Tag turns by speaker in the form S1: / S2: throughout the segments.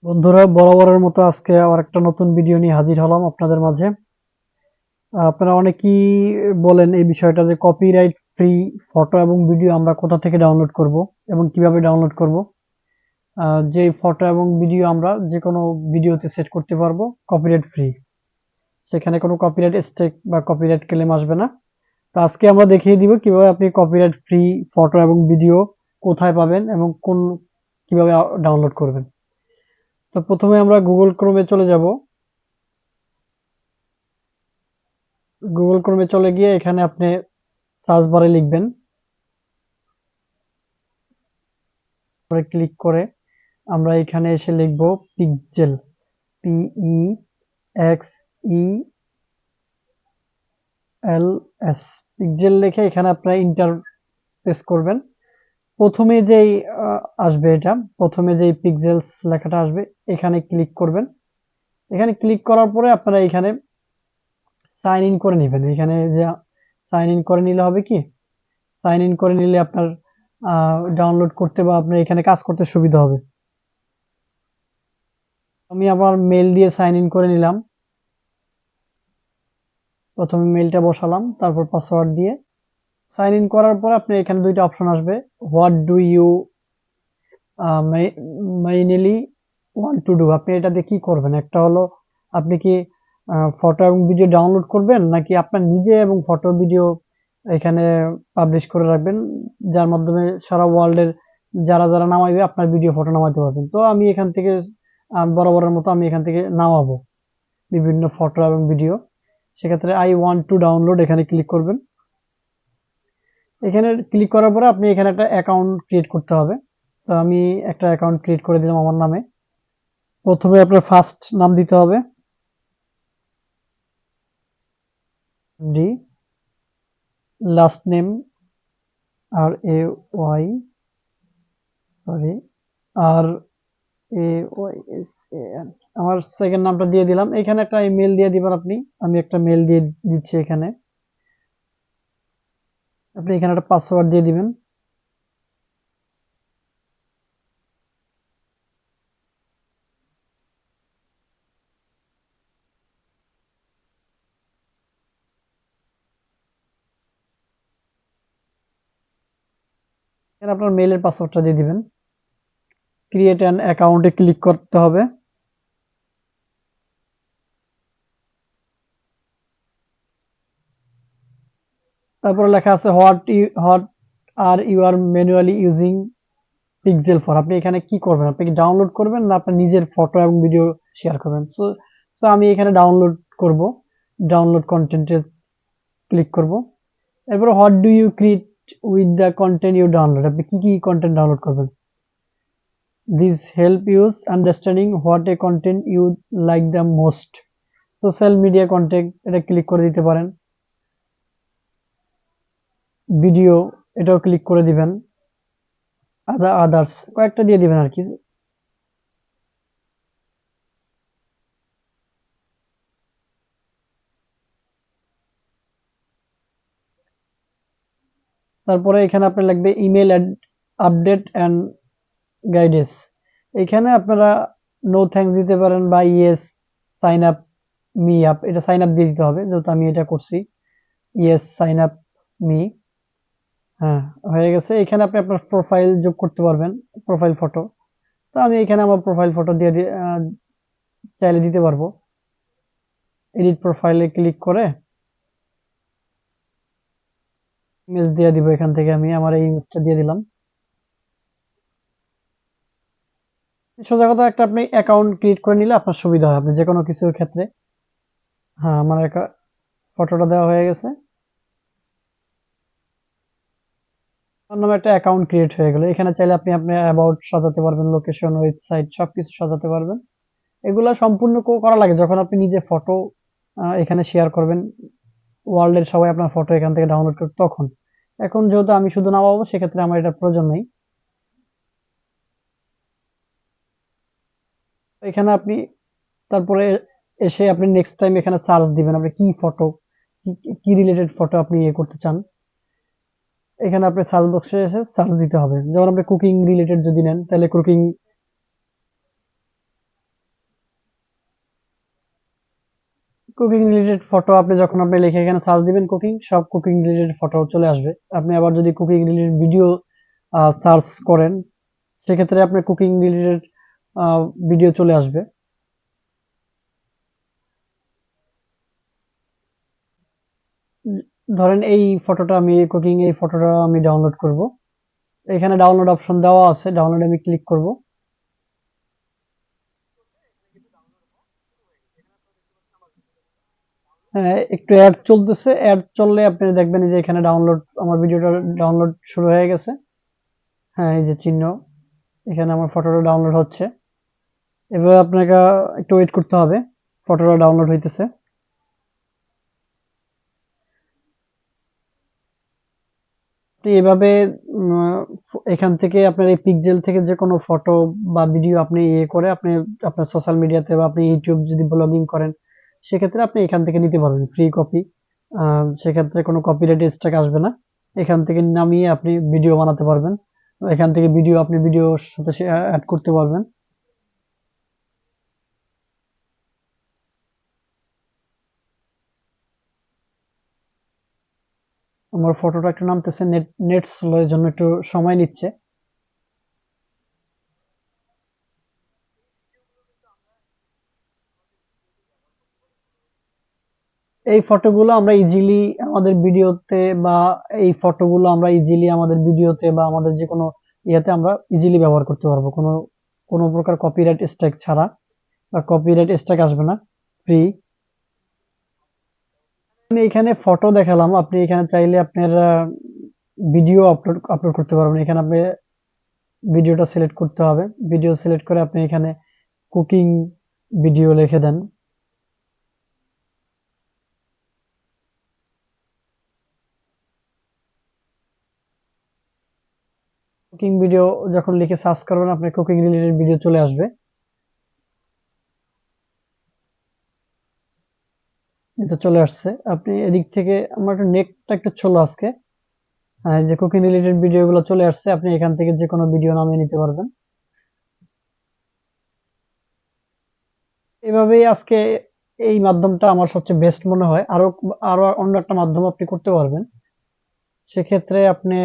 S1: বন্ধুরা, বরাবরের মতো আজকে আবার একটা নতুন ভিডিও নিয়ে হাজির হলাম আপনাদের মাঝে। আপনারা অনেকেই বলেন এই বিষয়টা যে কপিরাইট ফ্রি ফটো এবং ভিডিও আমরা কোথা থেকে ডাউনলোড করব এবং কিভাবে ডাউনলোড করব। যে ফটো এবং ভিডিও আমরা যে কোনো ভিডিওতে সেট করতে পারবো কপিরাইট ফ্রি, সেখানে কোনো কপিরাইট স্ট্রাইক বা কপিরাইট ক্লেম আসবে না। তো আজকে আমরা দেখিয়ে দিব কিভাবে আপনি কপিরাইট ফ্রি ফটো এবং ভিডিও কোথায় পাবেন এবং কিভাবে ডাউনলোড করবেন। তো প্রথমে আমরা গুগল ক্রোমে চলে যাব। গুগল ক্রোমে চলে গিয়ে এখানে আপনি সার্চ বারে লিখবেন, পরে ক্লিক করে আমরা এখানে এসে লিখব পিক্সেল, PEXELS। পিক্সেল লিখে এখানে আপনারা ইন্টার প্রেস করবেন। প্রথমে যেই আসবে, এটা প্রথমে যেই পিক্সেলস লেখাটা আসবে এখানে ক্লিক করবেন। এখানে ক্লিক করার পরে আপনারা এখানে সাইন ইন করে নেবেন। এখানে যে সাইন ইন করে নিলে হবে কি, সাইন ইন করে নিলে আপনার ডাউনলোড করতে বা আপনার এখানে কাজ করতে সুবিধা হবে। আমি আমার মেল দিয়ে সাইন ইন করে নিলাম। প্রথমে মেলটা বসালাম, তারপর পাসওয়ার্ড দিয়ে সাইন ইন করার পর আপনি এখানে দুইটা অপশন আসবে, what do you mainly want to do. আপনি এটা দিয়ে কি করবেন? একটা হলো আপনি কি ফটো এবং ভিডিও ডাউনলোড করবেন, নাকি আপনার নিজে এবং ফটো ভিডিও এখানে পাবলিশ করে রাখবেন, যার মাধ্যমে সারা ওয়ার্ল্ডের যারা যারা নামাইবে আপনার ভিডিও ফটো নামাইতে পারবেন। তো আমি এখান থেকে বরাবরের মতো আমি এখান থেকে নামাবো বিভিন্ন ফটো এবং ভিডিও। সেক্ষেত্রে আই ওয়ান্ট টু ডাউনলোড এখানে ক্লিক করবেন। এখানে ক্লিক করার পরে আপনি এখানে একটা অ্যাকাউন্ট ক্রিয়েট করতে হবে। তো আমি একটা অ্যাকাউন্ট ক্রিয়েট করে দিলাম আমার নামে। প্রথমে আপনার ফার্স্ট নাম দিতে হবে, D, last name RAY, sorry, RAYSAN। আমার সেকেন্ড নামটা দিয়ে দিলাম। এখানে একটা ইমেল দিয়ে দিবেন আপনি। আমি একটা মেল দিয়ে দিচ্ছি এখানে। আপনি এখানে একটা পাসওয়ার্ড দিয়ে দিবেন। এখানে আপনার মেইলের পাসওয়ার্ডটা দিয়ে দিবেন। ক্রিয়েট অ্যান অ্যাকাউন্টে ক্লিক করতে হবে। তারপরে লেখা আছে what are you are manually using pixel for. আপনি এখানে কি করবেন? আপনি কি ডাউনলোড করবেন না আপনার নিজের ফটো এবং ভিডিও শেয়ার করবেন? সো সো আমি এখানে ডাউনলোড করব। ডাউনলোড কনটেন্টে ক্লিক করব। এরপরে what do you create with the content you download. আপনি কি কি কন্টেন্ট ডাউনলোড করবেন? This help us understanding what a content you like the most. Social media content, এটা ক্লিক করে দিতে পারেন। ভিডিও, এটাও ক্লিক করে দিবেন। আদার্স কয়েকটা দিয়ে দিবেন আর কি। তারপরে এখানে আপনার লাগবে ইমেল আপডেট অ্যান্ড গাইডেন্স। এখানে আপনারা নো থ্যাঙ্কস দিতে পারেন বা yes sign up me up. এটা সাইন আপ দিয়ে দিতে হবে, যেহেতু আমি এটা করছি। Yes sign up me. হ্যাঁ, হয়ে গেছে। এখানে আপনি আপনার প্রোফাইল যোগ করতে পারবেন, প্রোফাইল ফটো। তো আমি এখানে আমার প্রোফাইল ফটো দিয়ে চাইলে দিতে পারবো। এডিট প্রোফাইলে ক্লিক করে ইমেজ দিয়ে দিব। এখান থেকে আমি আমার এই ইমেজটা দিয়ে দিলাম। সোজা কথা, একটা আপনি অ্যাকাউন্ট ক্রিয়েট করে নিলে আপনার সুবিধা হয় আপনি যে কোনো কিছুর ক্ষেত্রে। হ্যাঁ, আমার ফটোটা দেওয়া হয়ে গেছে। আমার নামে একটা অ্যাকাউন্ট ক্রিয়েট হয়ে গেল। এখানে চাইলে আপনি আপনার অ্যাবাউট সাজাতে পারবেন, লোকেশন, ওয়েবসাইট সবকিছু সাজাতে পারবেন। এগুলা সম্পূর্ণ করা লাগে যখন আপনি নিজে ফটো এখানে শেয়ার করবেন, ওয়ার্ল্ডের সবাই আপনার ফটো এখান থেকে ডাউনলোড করবে তখন। এখন যেহেতু আমি শুধু নামাবো, সেক্ষেত্রে আমার এটা প্রয়োজন নেই। এখানে আপনি তারপরে এসে আপনি নেক্সট টাইম এখানে সার্চ দিবেন আপনি কি ফটো, কি রিলেটেড ফটো আপনি ইয়ে করতে চান। এখানে আপনি সার্চ বক্সে এসে সার্চ দিতে হবে। যেমন আপনি কুকিং রিলেটেড যদি নেন, তাহলে কুকিং কুকিং রিলেটেড ফটো আপনি যখন আপনি লিখে এখানে সার্চ দিবেন কুকিং, সব কুকিং রিলেটেড ফটো চলে আসবে। আপনি আবার যদি কুকিং রিলেটেড ভিডিও সার্চ করেন সেক্ষেত্রে আপনার কুকিং রিলেটেড ভিডিও চলে আসবে। ধরেন এই ফটোটা আমি কুকিং, এই ফটোটা আমি ডাউনলোড করব। এখানে ডাউনলোড অপশন দেওয়া আছে, ডাউনলোড আমি ক্লিক করব। হ্যাঁ, একটু অ্যাড চলতেছে, অ্যাড চললে আপনি দেখবেন যে এখানে ডাউনলোড, আমার ভিডিওটা ডাউনলোড শুরু হয়ে গেছে। হ্যাঁ, এই যে চিহ্ন, এখানে আমার ফটোটা ডাউনলোড হচ্ছে। এবার আপনাকে একটু ওয়েট করতে হবে, ফটোটা ডাউনলোড হইতেছে। আপনি এভাবে এখান থেকে আপনার এই পিক্সেল থেকে যে কোনো ফটো বা ভিডিও আপনি ইয়ে করে আপনি আপনার সোশ্যাল মিডিয়াতে বা আপনি ইউটিউব যদি ব্লগিং করেন সেক্ষেত্রে আপনি এখান থেকে নিতে পারবেন ফ্রি কপি। সেক্ষেত্রে কোনো কপিরাইট স্ট্রাইক আসবে না। এখান থেকে নামিয়ে আপনি ভিডিও বানাতে পারবেন। এখান থেকে ভিডিও আপনি ভিডিওর সাথে অ্যাড করতে পারবেন। আমার ফটোটা একটু নামতেছে, নেট স্লো এর জন্য একটু সময় নিচ্ছে। এই ফটোগুলো আমরা ইজিলি আমাদের ভিডিওতে বা এই ফটোগুলো আমরা ইজিলি আমাদের ভিডিওতে বা আমাদের যে কোনো ইয়েতে আমরা ইজিলি ব্যবহার করতে পারবো, কোনো কোনো প্রকার কপিরাইট স্ট্রাইক ছাড়া, বা কপিরাইট স্ট্রাইক আসবে না, ফ্রি। আমি এখানে ফটো দেখালাম, আপনি এখানে চাইলে আপনার ভিডিও আপলোড আপলোড করতে পারবেন। এখানে আপনি ভিডিওটা সিলেক্ট করতে হবে, ভিডিও সিলেক্ট করে আপনি এখানে কুকিং ভিডিও লিখে দেন। কুকিং ভিডিও যখন লিখে সার্চ করবেন আপনার কুকিং রিলেটেড ভিডিও চলে আসবে। এটা চলে আসছে। আপনি এদিক থেকে, আমার একটু নেটটা একটু ছোলো আজকে। যে কুকিং রিলেটেড ভিডিও গুলো চলে আসছে, আপনি এখান থেকে যে কোনো ভিডিও নামিয়ে নিতে পারবেন। এভাবেই আজকে এই মাধ্যমটা আমার সবচেয়ে বেস্ট মনে হয়। আরো আরো অন্য একটা মাধ্যম আপনি করতে পারবেন। সেক্ষেত্রে আপনি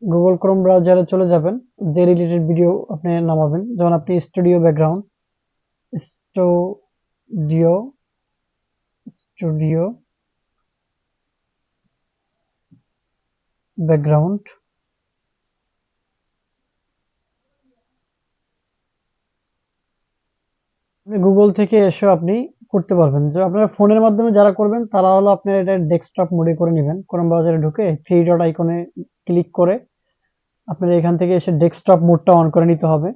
S1: গুগল ক্রোম ব্রাউজারে চলে যাবেন, যে রিলেটেড ভিডিও আপনি নামাবেন, যেমন আপনি studio background, studio studio background, আপনি গুগল থেকে এসে আপনি করতে পারবেন। যে আপনার ফোনের মাধ্যমে যারা করবেন তারা হলো আপনার এটা ডেস্কটপ মোডে করে নেবেন। ক্রোম ব্রাউজারে ঢুকে থ্রি ডট আইকনে ক্লিক করে আপনার এখান থেকে এসে ডেস্কটপ মোডটা অন করে নিতে হবে।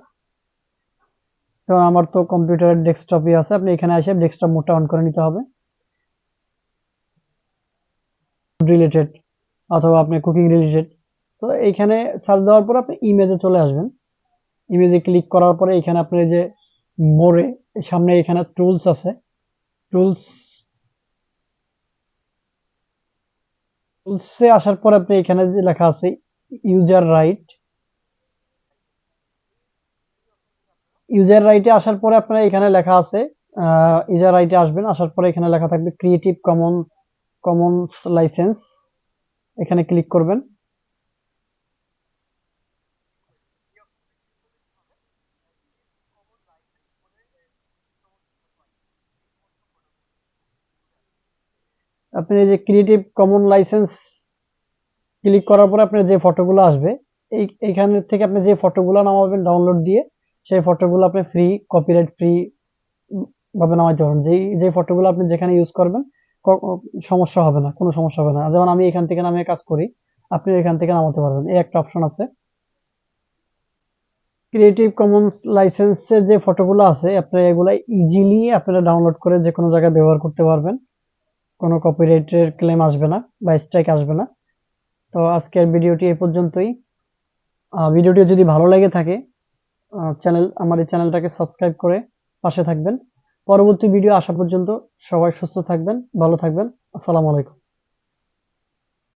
S1: তো আমার তো কম্পিউটারের ডেস্কটপই আছে, আপনি এখানে এসে ডেস্কটপ মোডটা অন করে নিতে হবে। রিলেটেড অথবা আপনি কুকিং রিলেটেড, তো এইখানে সার্চ দেওয়ার পর আপনি ইমেজে চলে আসবেন। ইমেজে ক্লিক করার পরে এখানে আপনার এই যে মোরে সামনে এখানে টুলস আছে, টুলস টুলসে আসার পর আপনি এখানে যে লেখা আছে ইউজার রাইট, ইউজার রাইটে আসার পরে আপনার এখানে লেখা আছে, ইউজার রাইটে আসবেন, আসার পরে এখানে লেখা থাকবে ক্রিয়েটিভ কমন্স লাইসেন্স, এখানে ক্লিক করবেন। আপনি এই যে ক্রিয়েটিভ কমন লাইসেন্স ক্লিক করার পরে আপনার যে ফটোগুলো আসবে, এইখান থেকে আপনি যে ফটোগুলো নামাবেন ডাউনলোড দিয়ে, সেই ফটোগুলো আপনি ফ্রি, কপিরাইট ফ্রি ভাবে নামাইতে পারবেন। যে ফটোগুলো আপনি যেখানে ইউজ করবেন সমস্যা হবে না, কোনো সমস্যা হবে না। যেমন আমি এখান থেকে নামিয়ে কাজ করি, আপনি এখান থেকে নামাতে পারবেন, এই একটা অপশন আছে। ক্রিয়েটিভ কমন্স লাইসেন্সের যে ফটোগুলো আছে আপনারা এগুলা ইজিলি আপনারা ডাউনলোড করে যে কোনো জায়গায় ব্যবহার করতে পারবেন, কোনো কপিরাইটের ক্লেম আসবে না বা স্ট্রাইক আসবে না। তো আজকের ভিডিওটি এই পর্যন্তই। ভিডিওটি যদি ভালো লেগে থাকে আমার এই চ্যানেলটাকে সাবস্ক্রাইব করে পাশে থাকবেন। পরবর্তী ভিডিও আসা পর্যন্ত সবাই সুস্থ থাকবেন, ভালো থাকবেন। আসসালামু আলাইকুম।